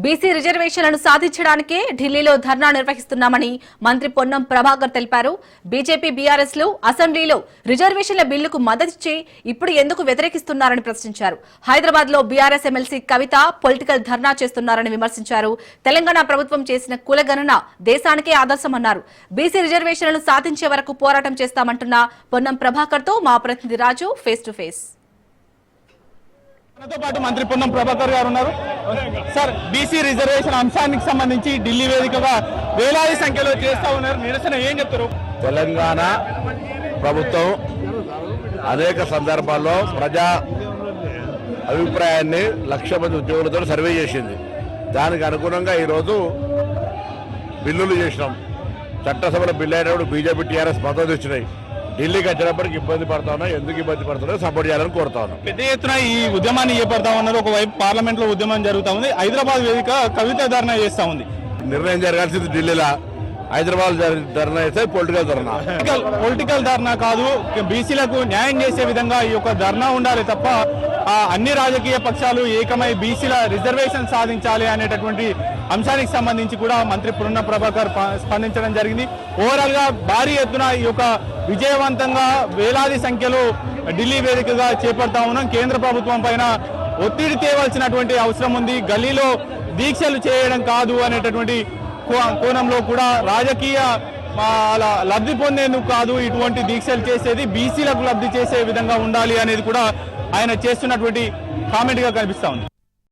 BC రిజర్వేషన్లను సాధించడానికే ఢిల్లీలో ధర్నా నిర్వహిస్తున్నామని మంత్రి పొన్నం ప్రభాకర్ తెలిపారు. బీజేపీ బీఆర్ఎస్ లు అసెంబ్లీలో రిజర్వేషన్ల బిల్లుకు మద్దతిచ్చి ఇప్పుడు ఎందుకు వ్యతిరేకిస్తున్నారని ప్రశ్నించారు. హైదరాబాద్ లో బీఆర్ఎస్ ఎమ్మెల్సీ కవిత పొలిటికల్ ధర్నా చేస్తున్నారని విమర్శించారు. తెలంగాణ ప్రభుత్వం చేసిన కులగణన దేశానికే ఆదర్శమన్నారు. బీసీ రిజర్వేషన్లను సాధించే వరకు పోరాటం చేస్తామంటున్న పొన్నం ప్రభాకర్ తో మా ప్రతినిధి రాజు ఫేస్ టు ఫేస్. మనతో పాటు మంత్రి పొన్నం ప్రభాకర్ గారు ఉన్నారు. సార్, బీసీ రిజర్వేషన్ అంశానికి సంబంధించి ఢిల్లీ వేదికగా వేలాది సంఖ్యలో చేస్తా ఉన్నారు. నిరసన ఏం చెప్తారు? తెలంగాణ ప్రభుత్వం అనేక సందర్భాల్లో ప్రజా అభిప్రాయాన్ని 1,00,000 మంది ఉద్యోగులతో సర్వే చేసింది. దానికి అనుగుణంగా ఈరోజు బిల్లులు చేసినాం. చట్టసభలో బిల్లు అయినప్పుడు బీజేపీ టీఆర్ఎస్ మద్దతు ఇచ్చినాయి. ఢిల్లీకి వచ్చినప్పటికి ఇబ్బంది పడతా ఉన్నా, ఎందుకు ఇబ్బంది పడుతున్నారో సపోర్ట్ చేయాలని కోరుతా ఉన్నాం. పెద్ద ఎత్తున ఈ ఉద్యమాన్ని చేపడతా ఉన్నారు. ఒకవైపు పార్లమెంట్ లో ఉద్యమం జరుగుతూ ఉంది, హైదరాబాద్ వేదిక కవిత ధర్నా చేస్తా ఉంది. నిర్ణయం జరగాల్సింది ఢిల్లీలో, హైదరాబాద్ ధర్నా చేస్తే పొలిటికల్ ధర్నా కాదు, బీసీలకు న్యాయం చేసే విధంగా ఈ యొక్క ధర్నా ఉండాలి తప్ప అన్ని రాజకీయ పక్షాలు ఏకమై బీసీల రిజర్వేషన్ సాధించాలి అనేటటువంటి అంశానికి సంబంధించి కూడా మంత్రి పొన్నం ప్రభాకర్ స్పందించడం జరిగింది. ఓవరాల్ గా భారీ ఎత్తున ఈ యొక్క విజయవంతంగా వేలాది సంఖ్యలో ఢిల్లీ వేదికగా చేపడతా ఉన్నాం. కేంద్ర ప్రభుత్వం పైన ఒత్తిడి తేవాల్సినటువంటి అవసరం ఉంది. గల్లీలో దీక్షలు చేయడం కాదు అనేటటువంటి కోణంలో కూడా రాజకీయ లబ్ధి పొందేందుకు కాదు ఇటువంటి దీక్షలు చేసేది, బీసీలకు లబ్ధి చేసే విధంగా ఉండాలి అనేది కూడా ఆయన చేస్తున్నటువంటి కామెంట్ గా కనిపిస్తా ఉంది.